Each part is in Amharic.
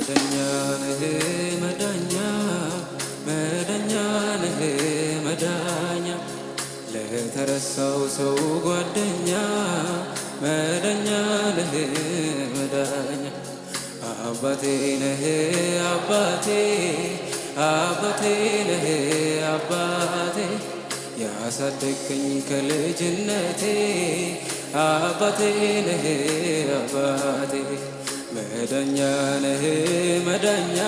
መዳኛ ነህ መዳኛ መዳኛ ነህ መዳኛ ለተረሳው ሰው ጓደኛ መዳኛ ነህ መዳኛ አባቴ ነህ አባቴ አባቴ ነህ አባቴ ያሳደገኝ ከልጅነቴ አባቴ ነህ አባቴ መዳኛ ነህ መዳኛ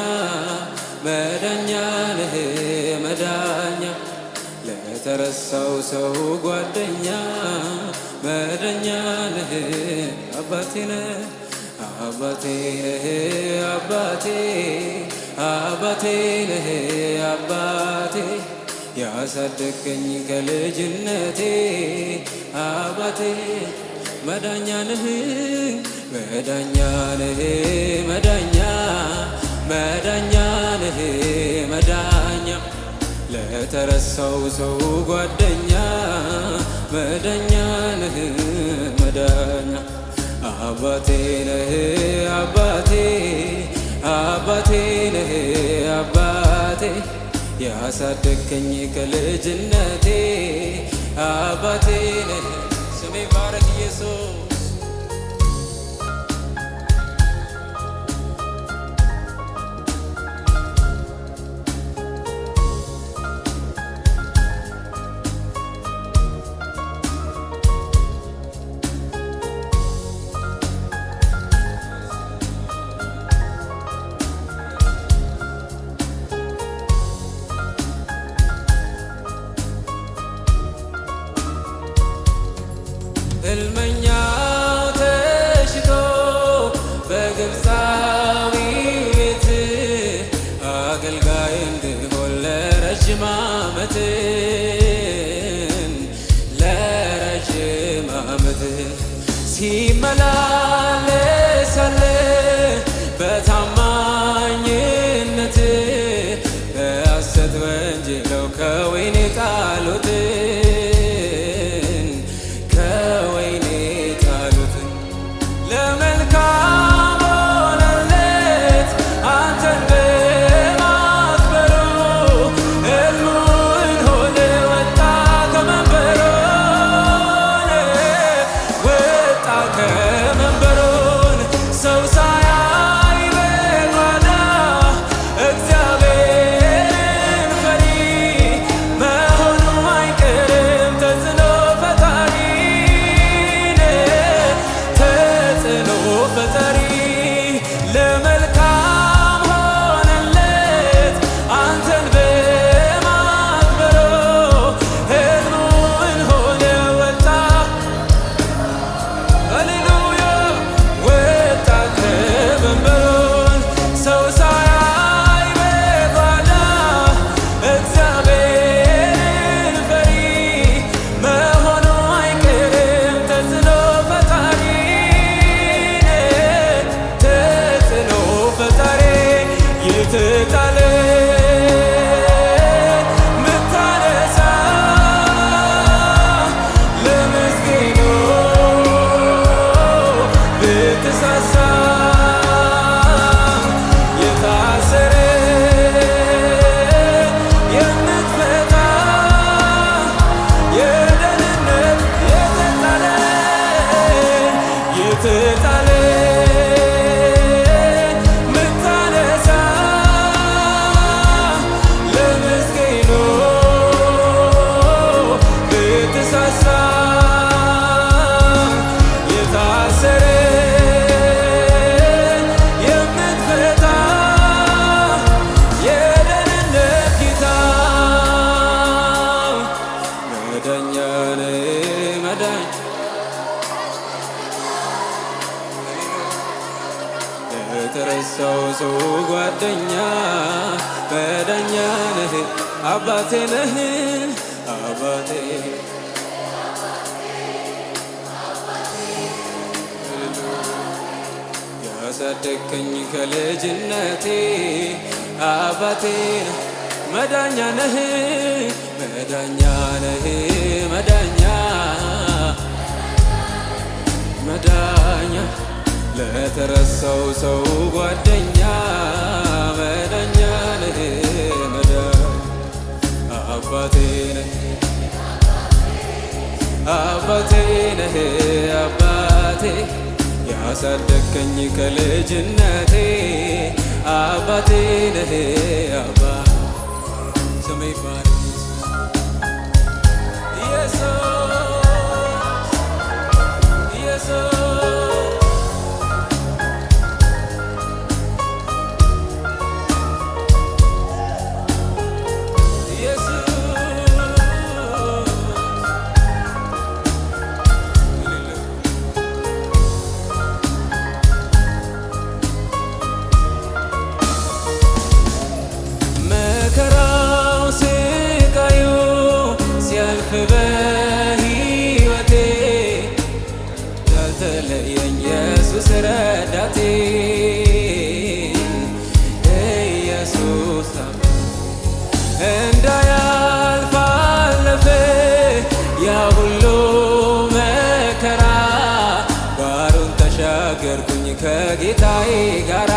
መዳኛ ነህ መዳኛ ለተረሳው ሰው ጓደኛ መዳኛ ነህ አባቴ ነህ አባቴ ነህ አባቴ አባቴ ነህ አባቴ ያሳደገኝ ከልጅነቴ አባቴ መዳኛ ነህ መዳኛ ነህ መዳኛ መዳኛ ነህ መዳኛ ለተረሳው ሰው ጓደኛ መዳኛ ነህ መዳኛ አባቴ ነህ አባቴ አባቴ ነህ አባቴ ያሳደገኝ ከልጅነቴ አባቴ ነህ ስሜ ባረክ ኢየሱስ ሕልመኛው ተሽቶ በግብፃዊ ቤት አገልጋይ እንድሆን ለረጅም ዓመት ሲመላለስ አለ በታማኝነት በሐሰት ወንጅለው ከወይኔ ጣሉት ለመልካም ሆነለት አንተን በማክበሩ ሕልሙን ሆነ ወጣ ከመንበሩ ወጣ ከመንበሩን ሰው ሳያይ በጓዳ እግዚአብሔርን ፈሪ መሆኑ አይቀርም ተጽዕኖ ፈጣሪ ፈጣሪ ለመልካም ሆነለት አንተን በማክበሩ ሕልሙን ሆነ ወጣ ሃሌሉያ ወጣ ከመንበሩን ሰው ሳያይ በጓዳ እግዚአብሔርን ፈሪ መሆኑ አይቀርም ተጽዕኖ ፈጣሪ ፈጣሪ የተጣለ ምታነሳ ለምስኪኑ ብትሳሳ የታሰረ የምትፈታ የደህንነት የተጣለ የተረሳው ሰው ጓደኛ መዳኛ ነህ አባቴ ነህ አባቴ ያሳደገኝ ከልጅነቴ አባቴ ነህ መዳኛ ነህ መዳኛ ነህ መዳኛ መዳኛ ለተረሳው ሰው ጓደኛ አባቴ ነህ አባቴ ያሳደግከኝ ከልጅነቴ አባቴ ነህ አባ ስሜ ይባረክ ኢየሱስ በሕይወቴ ያልተለየኝ ኢየሱስ ረዳቴ ኢየሱስ እንዳያልፍ አለፈ ያ ሁሉ መከራ ባሩን ተሻገርኩኝ ከጌታዬ ጋራ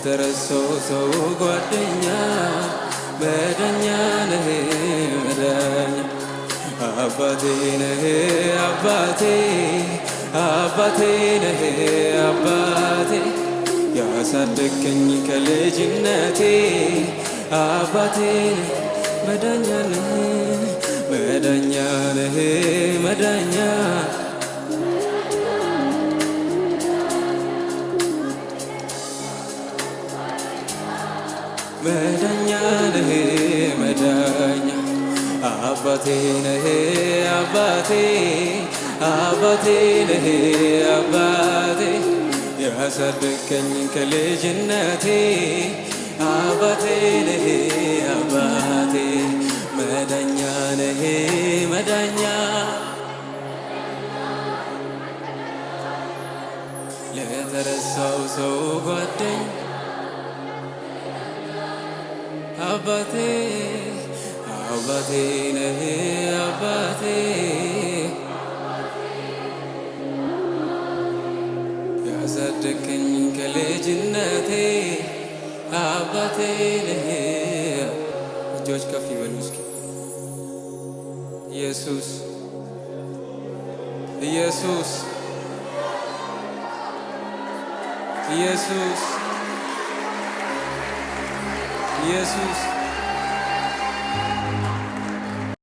ለተረሳው ሰው ጓደኛ መዳኛ ነህ መዳኛ አባቴ ነህ አባቴ አባቴ ነህ አባቴ ያሳደግከኝ ከልጅነቴ አባቴ ነህ መዳኛ ነህ መዳኛ ነህ መዳኛ መዳኛ ነህ መዳኛ አባቴ ነህ አባቴ አባቴ ነህ አባቴ ያሳደግከኝ ከልጅነቴ አባቴ ነህ አባቴ መዳኛ ነህ መዳኛ ለተረሳው ሰው ጓደኛ አባቴ አባቴ ነህ አባቴ ያሳደግከኝ ከልጅነቴ አባቴ ነህ። እጆች ከፍ ይበሉ እስኪ። ኢየሱስ ኢየሱስ ኢየሱስ ኢየሱስ